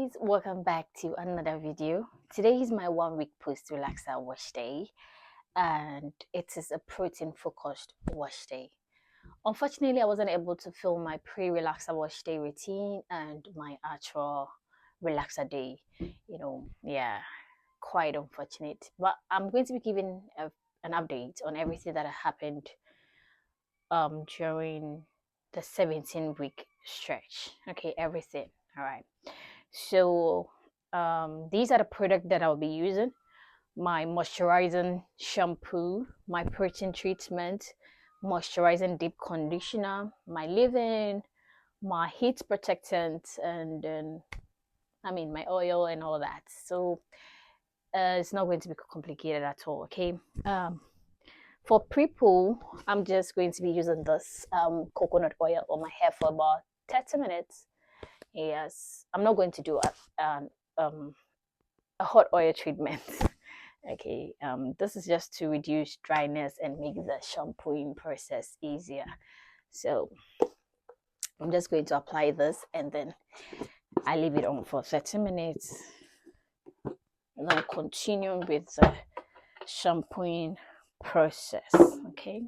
guys, welcome back to another video. Today is my 1 week post relaxer wash day, and it is a protein focused wash day. Unfortunately, I wasn't able to film my pre-relaxer wash day routine and my actual relaxer day. Yeah, quite unfortunate, but I'm going to be giving an update on everything that happened during the 17-week stretch. Okay, everything. All right. So these are the products that I'll be using: my moisturizing shampoo, my protein treatment, moisturizing deep conditioner, my leave-in, my heat protectant, and then my oil and all that. So it's not going to be complicated at all. Okay. For pre-poo, I'm just going to be using this coconut oil on my hair for about 30 minutes. Yes, I'm not going to do a hot oil treatment. Okay, this is just to reduce dryness and make the shampooing process easier. So I'm just going to apply this and then I leave it on for 30 minutes. And then continue with the shampooing process. Okay.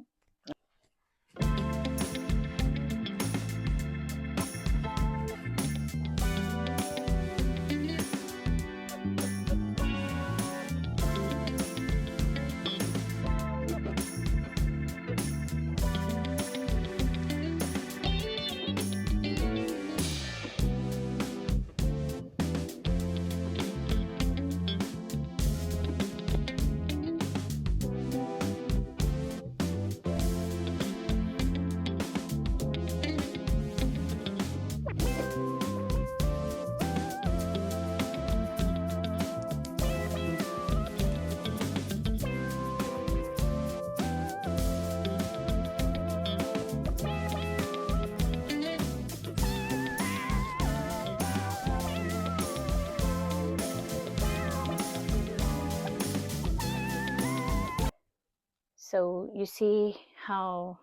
So you see how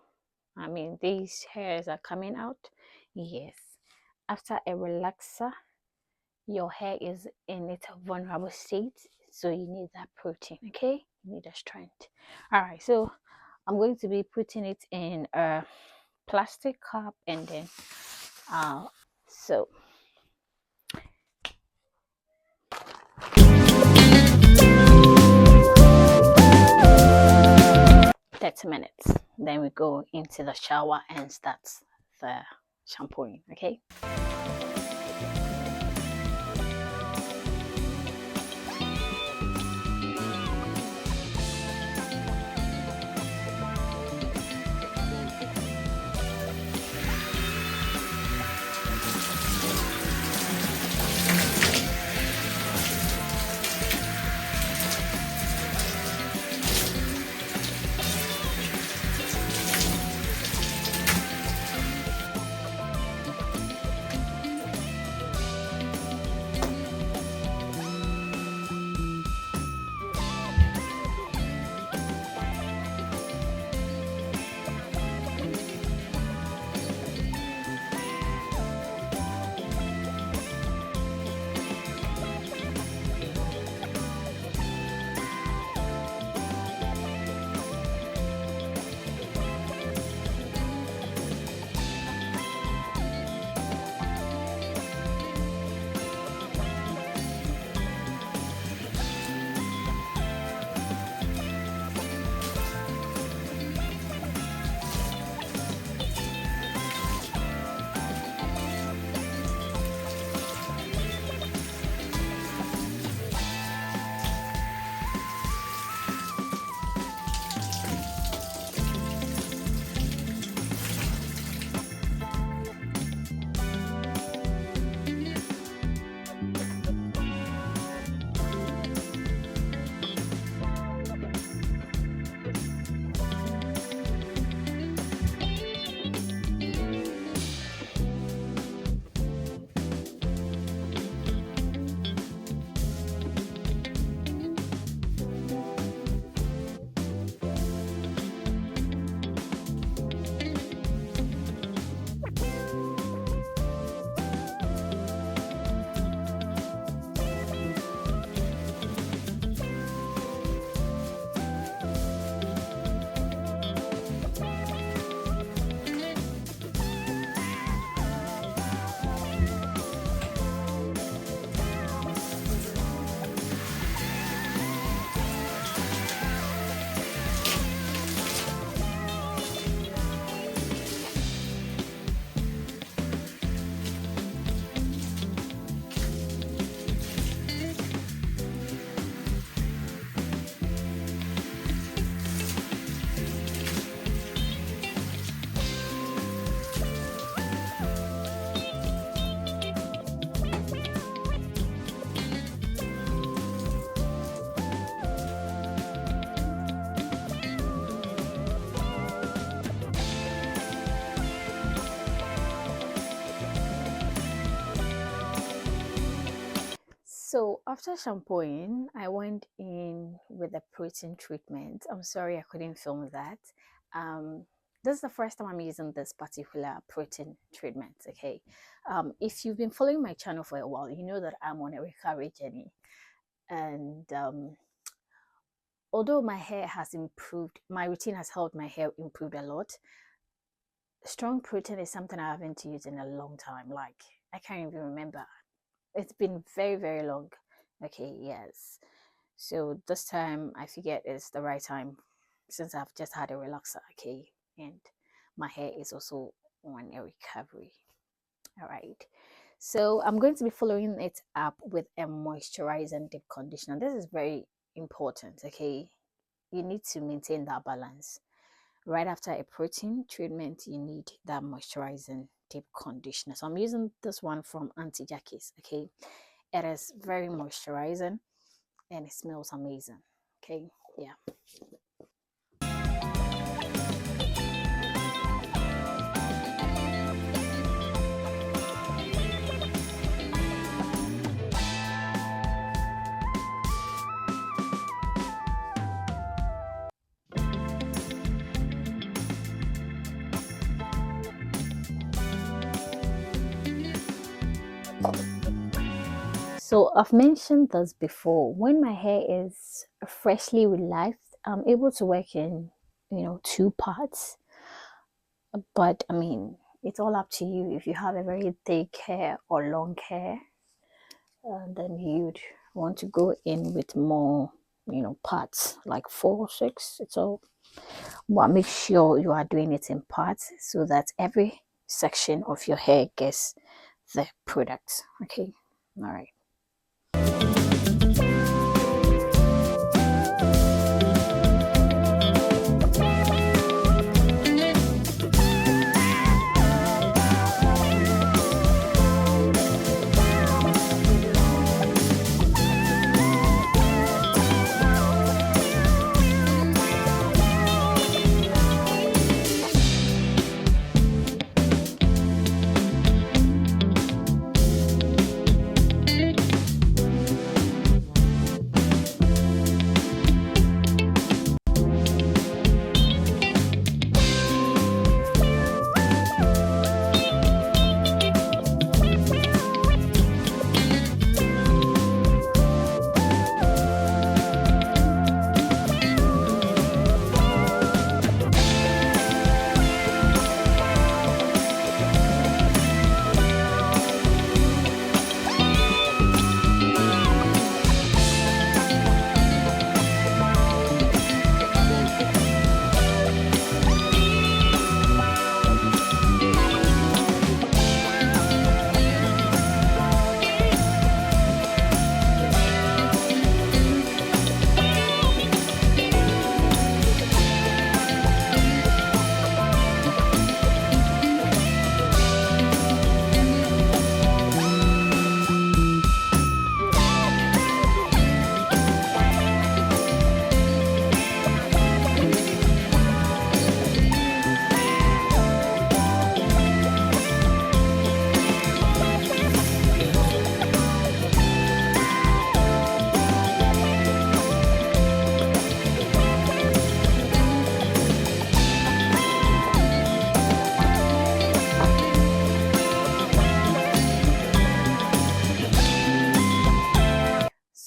these hairs are coming out. Yes, after a relaxer, your hair is in its vulnerable state, so you need that protein. Okay, you need a strength. All right, so I'm going to be putting it in a plastic cup, and then so 30 minutes, then we go into the shower and start the shampooing. Okay. So after shampooing, I went in with a protein treatment. I'm sorry I couldn't film that. Um, this is the first time I'm using this particular protein treatment. Okay, if you've been following my channel for a while, you know that I'm on a recovery journey, and although my hair has improved, my routine has helped my hair improve a lot. Strong protein is something I haven't used in a long time. Like I can't even remember. It's been very, very long. Okay, yes. So this time I figured it's the right time since I've just had a relaxer, okay, and my hair is also on a recovery. All right. So I'm going to be following it up with a moisturizing deep conditioner. This is very important, okay? You need to maintain that balance. Right after a protein treatment, you need that moisturizing deep conditioner. So I'm using this one from Auntie Jackie's, okay? It is very moisturizing and it smells amazing, okay? Yeah. So I've mentioned this before. When my hair is freshly relaxed, I'm able to work in, two parts. But I mean, it's all up to you. If you have a very thick hair or long hair, then you'd want to go in with more, parts like 4 or 6. It's all. But make sure you are doing it in parts so that every section of your hair gets the product. Okay. All right.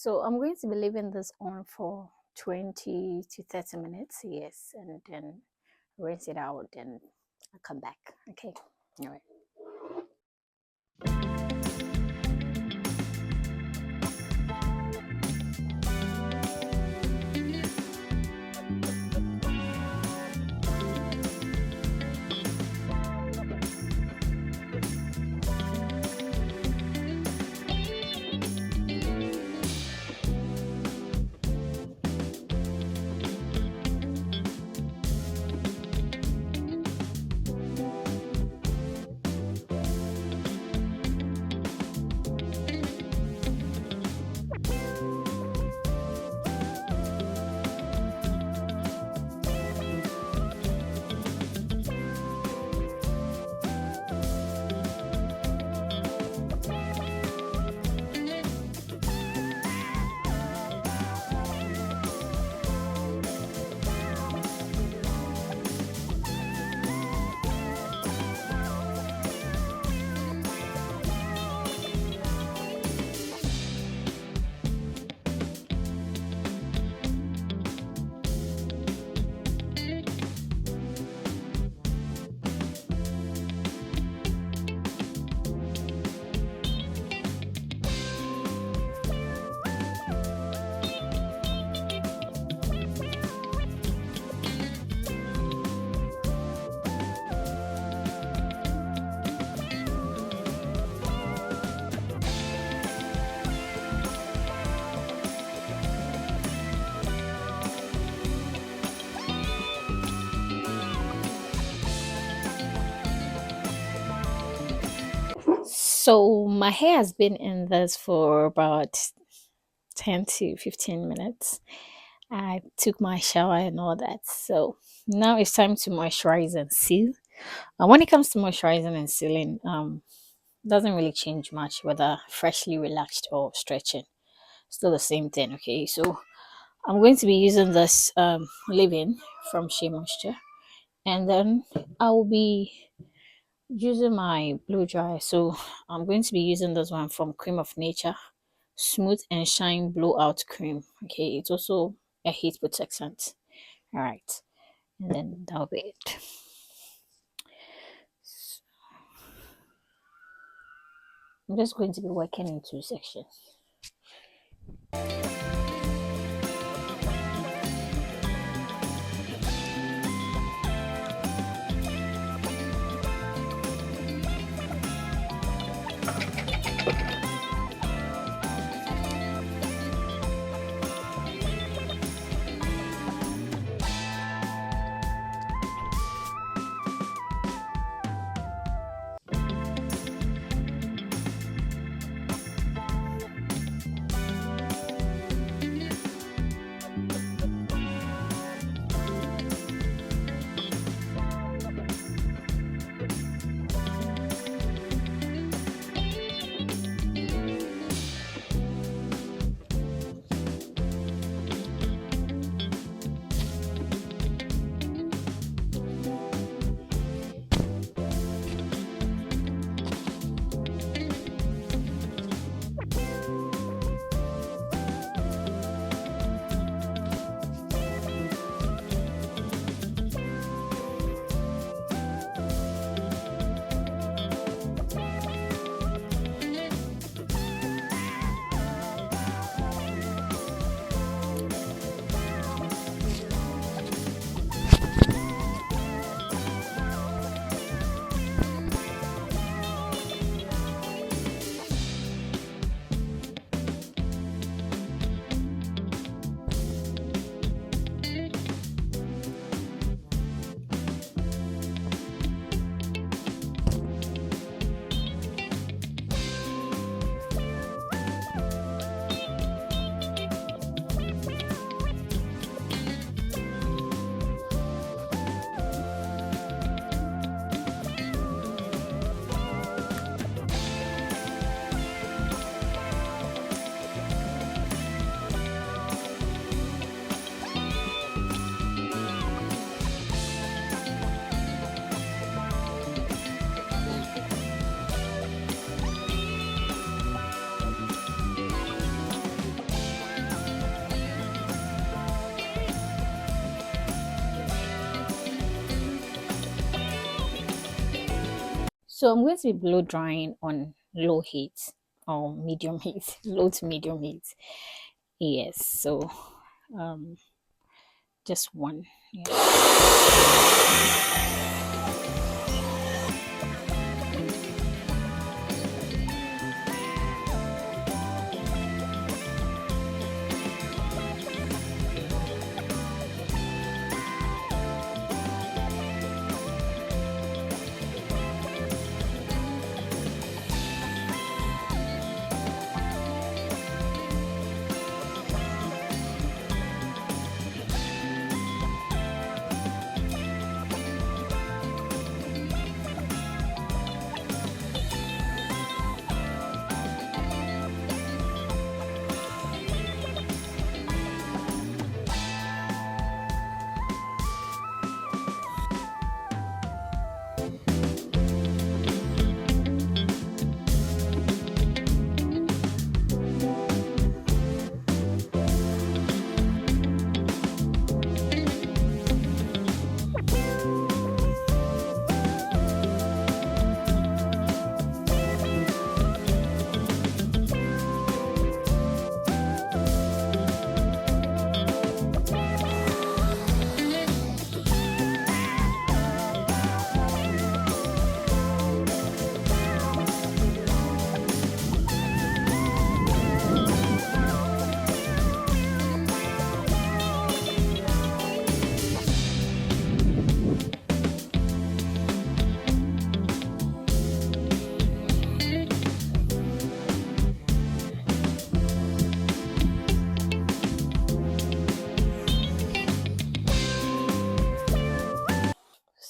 So I'm going to be leaving this on for 20 to 30 minutes, yes, and then rinse it out and I'll come back. Okay. All right. So my hair has been in this for about 10 to 15 minutes. I took my shower and all that. So now it's time to moisturize and seal. When it comes to moisturizing and sealing, doesn't really change much whether freshly relaxed or stretching. Still the same thing. Okay, so I'm going to be using this leave-in from Shea Moisture, and then I will be using my blow dryer. So I'm going to be using this one from Cream of Nature Smooth and Shine Blowout Cream. Okay, it's also a heat protectant. All right, and then that'll be it. I'm just going to be working in two sections. So I'm going to be blow drying on low heat or medium heat, low to medium heat. Yes, so um, just one. Yeah.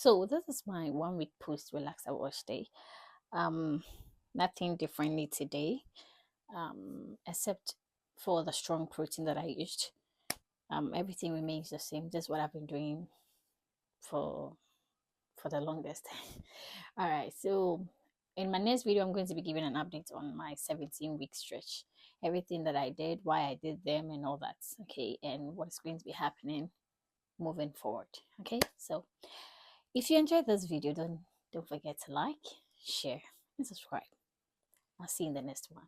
So this is my 1 week post relax and wash day. Um, Nothing differently today, except for the strong protein that I used. Everything remains the same. This is what I've been doing for the longest. All right, so in my next video, I'm going to be giving an update on my 17-week stretch, everything that I did, why I did them, and all that. Okay, and what's going to be happening moving forward. Okay, so if you enjoyed this video, don't forget to like, share, and subscribe. I'll see you in the next one.